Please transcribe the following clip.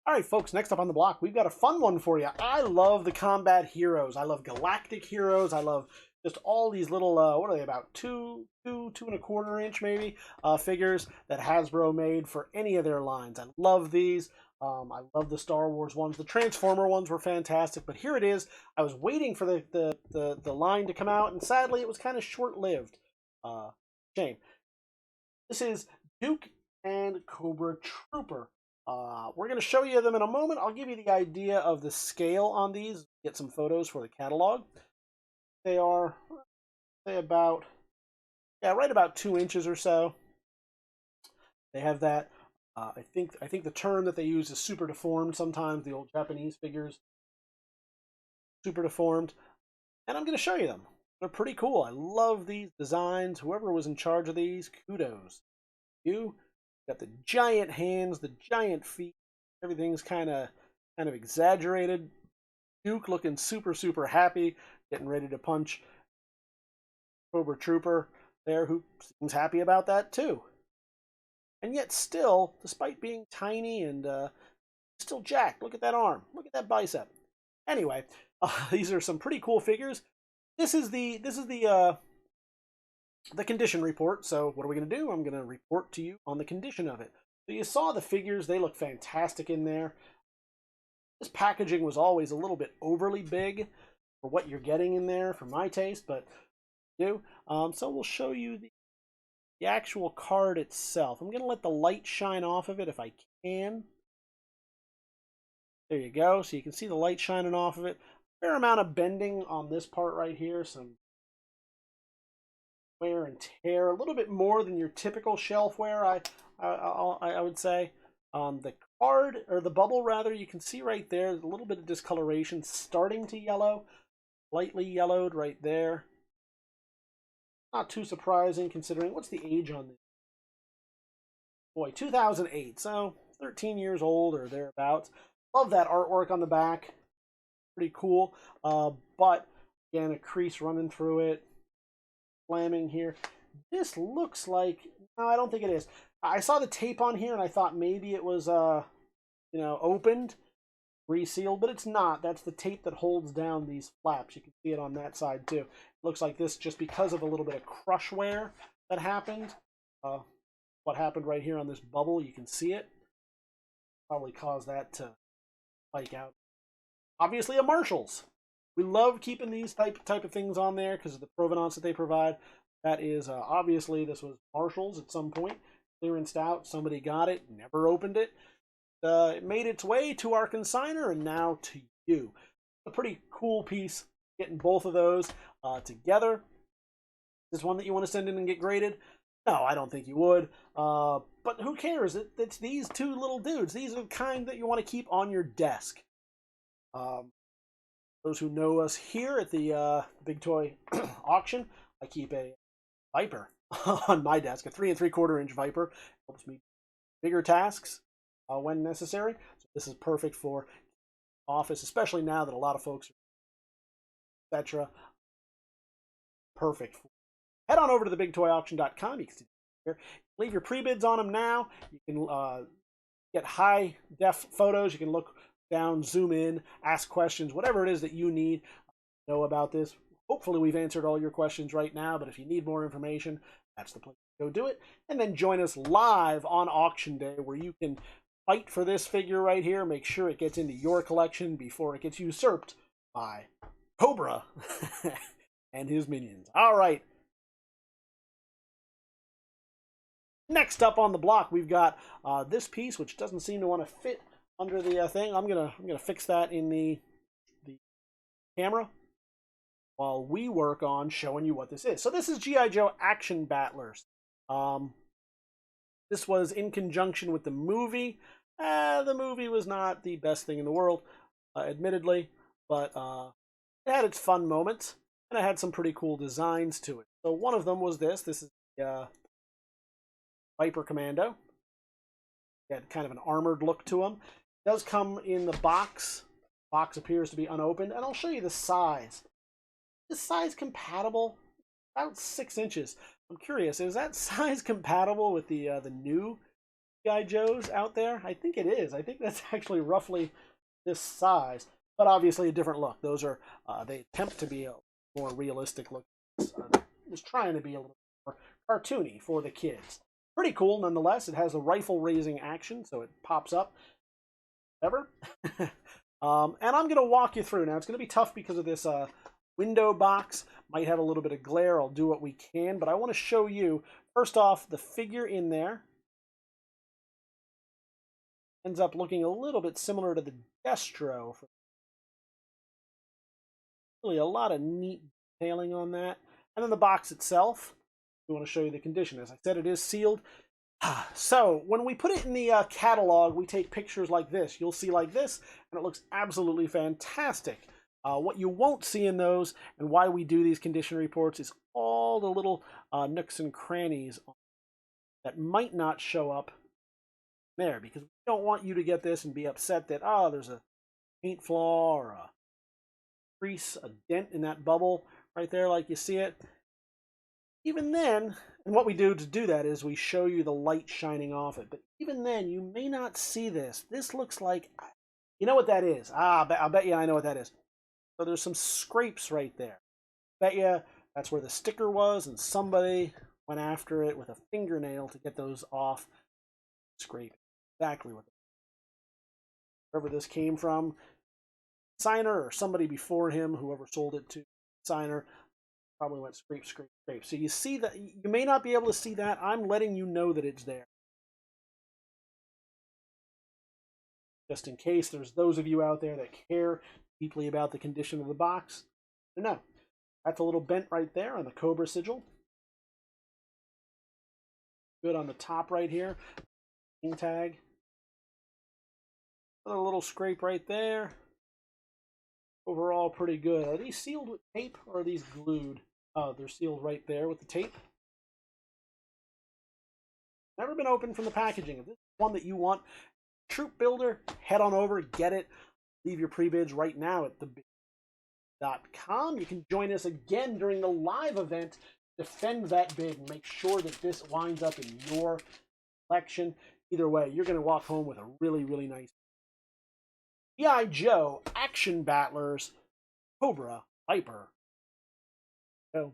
All right, folks, next up on the block, we've got a fun one for you. I love the combat heroes. I love galactic heroes. I love just all these little, what are they, about two and a quarter inch maybe, figures that Hasbro made for any of their lines. I love these. I love the Star Wars ones. The Transformer ones were fantastic, but here it is. I was waiting for the line to come out, and sadly, it was kind of short-lived. Shame. This is Duke and Cobra Trooper. We're going to show you them in a moment. I'll give you the idea of the scale on these, get some photos for the catalog. They are, say about, right about 2 inches or so. They have that, I think the term that they use is super deformed sometimes, the old Japanese figures. Super deformed. And I'm going to show you them. They're pretty cool. I love these designs. Whoever was in charge of these, kudos. You got the giant hands, the giant feet. Everything's kind of exaggerated. Duke looking super happy, getting ready to punch Cobra Trooper there, who seems happy about that too. And yet still, despite being tiny and still jacked, look at that arm, look at that bicep. Anyway, these are some pretty cool figures. This is the condition report. So what are we going to do? I'm going to report to you on the condition of it. So you saw the figures. They look fantastic in there. This packaging was always a little bit overly big for what you're getting in there, for my taste, but do. So we'll show you the actual card itself. I'm going to let the light shine off of it if I can. There you go. So you can see the light shining off of it. Fair amount of bending on this part right here. Some wear and tear, a little bit more than your typical shelf wear, I would say. The card, or the bubble rather, you can see right there, a little bit of discoloration starting to yellow, lightly yellowed right there. Not too surprising considering, what's the age on this? Boy, 2008, so 13 years old or thereabouts. Love that artwork on the back. Pretty cool. But, again, a crease running through it. Slamming here. This looks like, no, I don't think it is. I saw the tape on here and I thought maybe it was, opened, resealed, but it's not. That's the tape that holds down these flaps. You can see it on that side too. It looks like this just because of a little bit of crush wear that happened. What happened right here on this bubble, you can see it. Probably caused that to spike out. Obviously a Marshalls. We love keeping these type of things on there because of the provenance that they provide. That is, obviously, this was Marshalls at some point. Clearanced out. Somebody got it, never opened it. It made its way to our consignor and now to you. A pretty cool piece, getting both of those together. Is this one that you want to send in and get graded? No, I don't think you would. But who cares? It's these two little dudes. These are the kind that you want to keep on your desk. Those who know us here at the Big Toy Auction, I keep a Viper on my desk, a 3 3/4 inch Viper. Helps me bigger tasks when necessary. So this is perfect for office, especially now that a lot of folks are, etc. Perfect. Head on over to TheBigToyAuction.com. You can see here. Leave your pre-bids on them now. You can get high def photos. You can look down, zoom in, ask questions, whatever it is that you need to know about this. Hopefully we've answered all your questions right now, but if you need more information, that's the place to go do it. And then join us live on auction day where you can fight for this figure right here, make sure it gets into your collection before it gets usurped by Cobra and his minions. All right. Next up on the block, we've got this piece, which doesn't seem to want to fit under the thing. I'm gonna fix that in the camera while we work on showing you what this is. So this is G.I. Joe Action Battlers. This was in conjunction with the movie. The movie was not the best thing in the world, admittedly, but it had its fun moments, and it had some pretty cool designs to it. So one of them was this. This is the Viper Commando. It had kind of an armored look to him. It does come in the box. The box appears to be unopened, and I'll show you the size. Is size compatible? About 6 inches. I'm curious, is that size compatible with the new G.I. Joes out there. I think it is. I think that's actually roughly this size, but obviously a different look. Those are they attempt to be a more realistic look. It's trying to be a little more cartoony for the kids. Pretty cool nonetheless. It has a rifle raising action, so it pops up. Ever. And I'm going to walk you through. Now, it's going to be tough because of this window box. Might have a little bit of glare. I'll do what we can, but I want to show you, first off, the figure in there. Ends up looking a little bit similar to the Destro. Really a lot of neat detailing on that. And then the box itself. We want to show you the condition. As I said, it is sealed. So when we put it in the catalog, we take pictures like this. You'll see like this, and it looks absolutely fantastic. What you won't see in those, and why we do these condition reports, is all the little nooks and crannies that might not show up there, because we don't want you to get this and be upset that, oh, there's a paint flaw or a crease, a dent in that bubble right there like you see it. Even then, and what we do to do that is we show you the light shining off it. But even then, you may not see this. This looks like, you know what that is? I'll bet you I know what that is. So there's some scrapes right there. Bet you that's where the sticker was, and somebody went after it with a fingernail to get those off. Scrape. Exactly what. Wherever this came from, signer or somebody before him, whoever sold it to signer, probably went scrape, scrape, scrape. So you see that, you may not be able to see that. I'm letting you know that it's there. Just in case there's those of you out there that care deeply about the condition of the box. No, that's a little bent right there on the Cobra sigil. Good on the top right here. Name tag. Another little scrape right there. Overall, pretty good. Are these sealed with tape or are these glued? Oh, they're sealed right there with the tape. Never been opened from the packaging. If this is one that you want, Troop Builder, head on over, get it. Leave your pre-bids right now at TheBigToyAuction.com. You can join us again during the live event. Defend that bid and make sure that this winds up in your collection. Either way, you're going to walk home with a really, really nice G.I. Joe Action Battlers Cobra Viper. So